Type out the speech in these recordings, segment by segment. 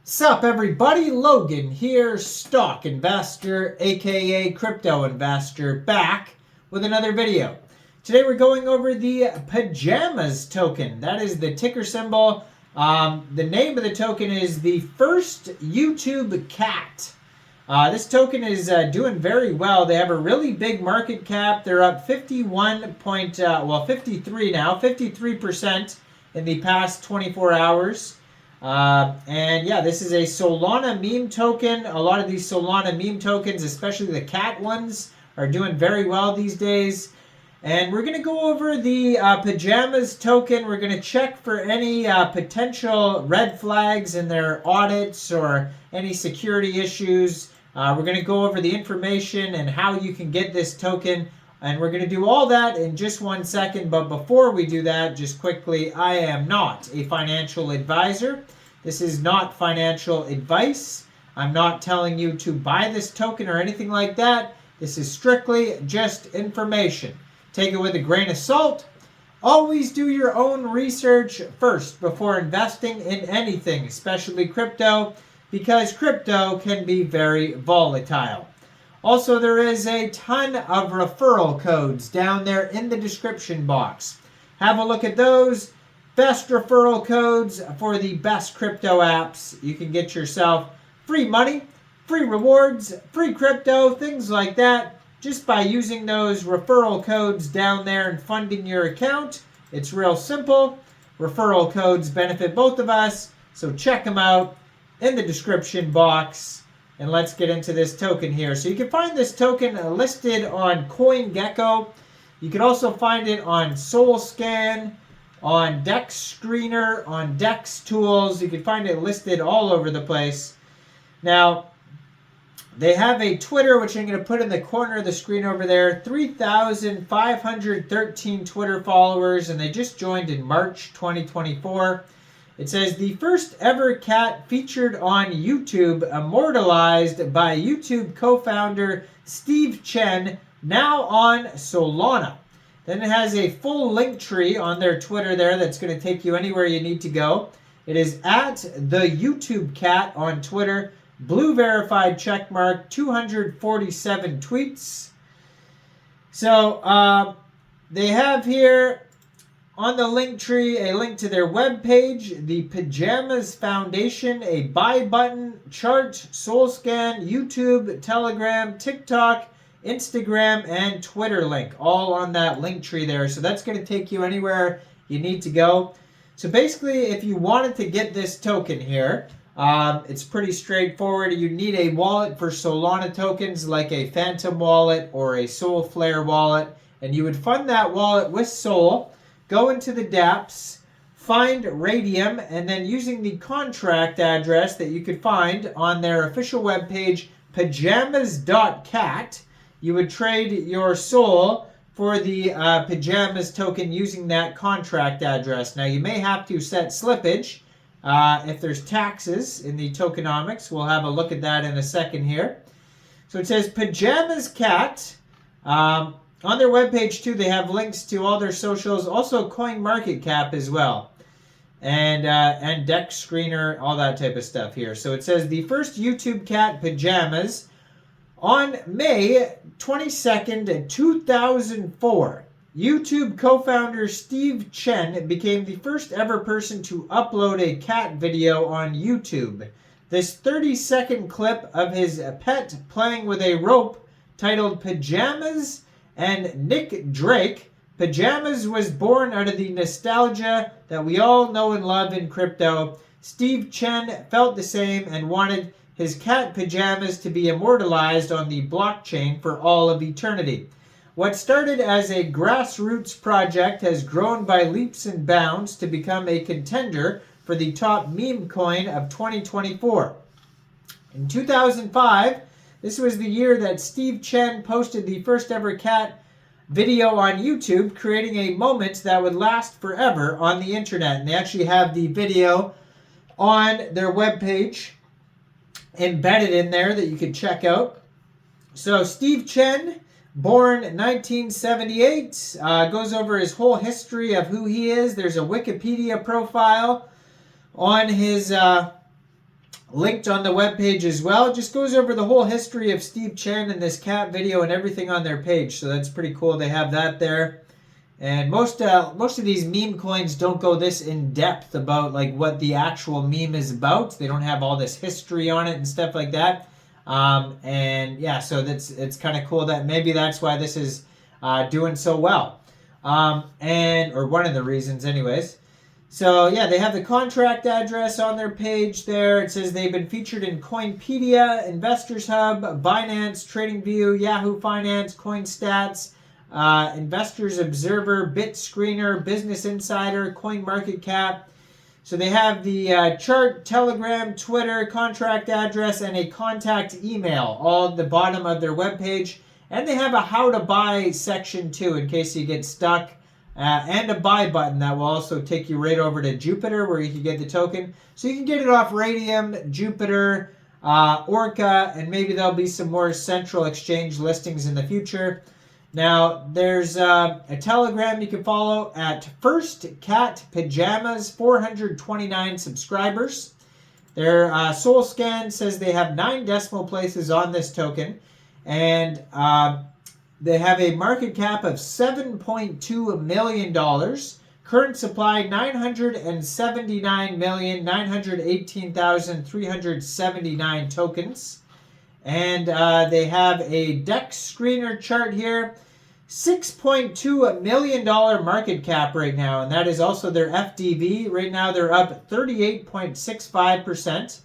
Sup everybody, Logan here, stock investor, aka crypto investor, back with another video. Today we're going over the Pajamas token. That is the ticker symbol. The name of the token is the first YouTube cat. This token is doing very well. They have a really big market cap. They're up 53 now, 53% in the past 24 hours. And yeah, this is a Solana meme token. A lot of these Solana meme tokens, especially the cat ones, are doing very well these days. And we're going to go over the Pajamas token. We're going to check for any potential red flags in their audits or any security issues. We're going to go over the information and how you can get this token. And we're going to do all that in just 1 second. But before we do that, just quickly, I am not a financial advisor. This is not financial advice. I'm not telling you to buy this token or anything like that. This is strictly just information. Take it with a grain of salt. Always do your own research first before investing in anything, especially crypto, because crypto can be very volatile. Also, there is a ton of referral codes down there in the description box. Have a look at those. Best referral codes for the best crypto apps. You can get yourself free money, free rewards, free crypto, things like that, just by using those referral codes down there and funding your account. It's real simple. Referral codes benefit both of us, so check them out in the description box. And let's get into this token here. So you can find this token listed on CoinGecko. You can also find it on SolScan, on Dex Screener, on Dex Tools. You can find it listed all over the place. Now, they have a Twitter, which I'm going to put in the corner of the screen over there. 3,513 Twitter followers, and they just joined in March 2024. It says, the first ever cat featured on YouTube, immortalized by YouTube co-founder Steve Chen, now on Solana. Then it has a full link tree on their Twitter there that's going to take you anywhere you need to go. It is at the YouTube cat on Twitter, blue verified checkmark, 247 tweets. So they have here on the link tree a link to their webpage, the Pajamas Foundation, a buy button, chart, SolScan, YouTube, Telegram, TikTok, Instagram, and Twitter link, all on that link tree there. So that's going to take you anywhere you need to go. So basically, if you wanted to get this token here, it's pretty straightforward. You need a wallet for Solana tokens like a Phantom wallet or a Solflare wallet, and you would fund that wallet with Sol. Go into the dApps, find Raydium, and then using the contract address that you could find on their official webpage, pajamas.cat, you would trade your Sol for the Pajamas token using that contract address. Now, you may have to set slippage if there's taxes in the tokenomics. We'll have a look at that in a second here. So it says Pajamas Cat. On their webpage, too, they have links to all their socials, also CoinMarketCap as well, and Dex Screener, all that type of stuff here. So it says the first YouTube cat Pajamas on May 22nd, 2004. YouTube co-founder Steve Chen became the first ever person to upload a cat video on YouTube. This 30-second clip of his pet playing with a rope titled Pajamas and Nick Drake. Pajamas was born out of the nostalgia that we all know and love in crypto. Steve Chen felt the same and wanted his cat Pajamas to be immortalized on the blockchain for all of eternity. What started as a grassroots project has grown by leaps and bounds to become a contender for the top meme coin of 2024. In 2005, this was the year that Steve Chen posted the first ever cat video on YouTube, creating a moment that would last forever on the internet. And they actually have the video on their webpage embedded in there that you can check out. So Steve Chen, born 1978, goes over his whole history of who he is. There's a Wikipedia profile on his linked on the webpage as well. It just goes over the whole history of Steve Chen and this cat video and everything on their page. So that's pretty cool. They have that there. And most of these meme coins don't go this in depth about like what the actual meme is about. They don't have all this history on it and stuff like that. And yeah, so it's kind of cool that maybe that's why this is doing so well. Or one of the reasons anyways. So yeah, they have the contract address on their page there. It says they've been featured in Coinpedia, Investors Hub, Binance, TradingView, Yahoo Finance, CoinStats, Investors Observer, BitScreener, Business Insider, CoinMarketCap. So they have the chart, Telegram, Twitter, contract address, and a contact email all at the bottom of their webpage. And they have a how to buy section too in case you get stuck. And a buy button that will also take you right over to Jupiter where you can get the token. So you can get it off Raydium, Jupiter, Orca, and maybe there'll be some more central exchange listings in the future. Now, there's a Telegram you can follow at First Cat Pajamas, 429 subscribers. Their Soul Scan says they have 9 decimal places on this token. And they have a market cap of $7.2 million. Current supply, 979,918,379 tokens. And they have a DEX screener chart here. $6.2 million market cap right now. And that is also their FDV. Right now they're up 38.65%.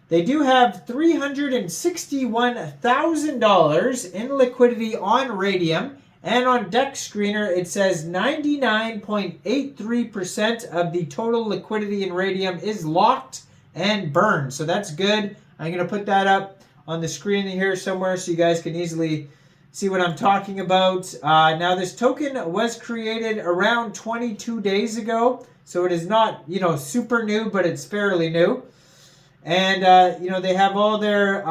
They do have $361,000 in liquidity on Raydium, and on DEX Screener it says 99.83% of the total liquidity in Raydium is locked and burned. So that's good. I'm going to put that up on the screen here somewhere so you guys can easily see what I'm talking about. Now this token was created around 22 days ago, so it is not, super new, but it's fairly new. And, they have all their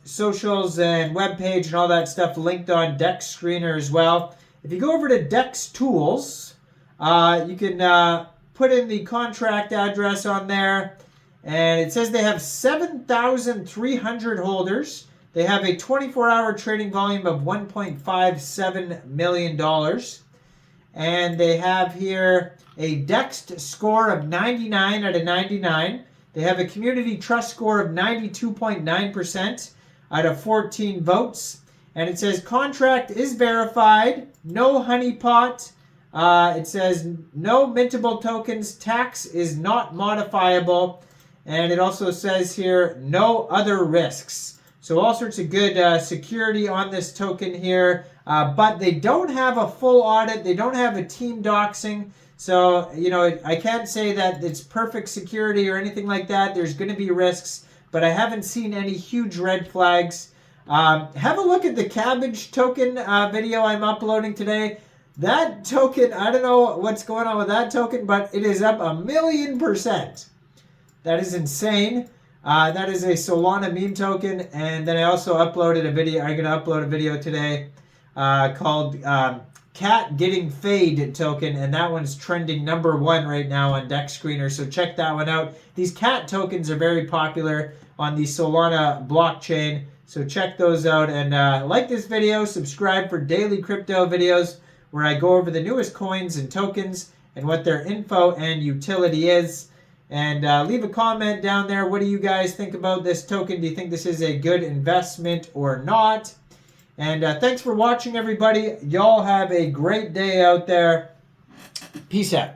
socials and webpage and all that stuff linked on DEX Screener as well. If you go over to DEX Tools, you can put in the contract address on there. And it says they have 7,300 holders. They have a 24-hour trading volume of $1.57 million. And they have here a DEX score of 99 out of 99. They have a community trust score of 92.9% out of 14 votes. And it says contract is verified, no honeypot. It says no mintable tokens, tax is not modifiable. And it also says here no other risks. So all sorts of good security on this token here. But they don't have a full audit. They don't have a team doxing. So, I can't say that it's perfect security or anything like that. There's going to be risks, but I haven't seen any huge red flags. Have a look at the cabbage token video I'm uploading today. That token, I don't know what's going on with that token, but it is up 1,000,000%. That is insane. That is a Solana meme token. And then I also uploaded a video. I'm going to upload a video today called Cat Getting Fade token, and that one's trending #1 right now on DEX Screener, so check that one out. These cat tokens are very popular on the Solana blockchain, so check those out, and like this video, subscribe for daily crypto videos where I go over the newest coins and tokens and what their info and utility is. And leave a comment down there. What do you guys think about this token? Do you think this is a good investment or not? And thanks for watching, everybody. Y'all have a great day out there. Peace out.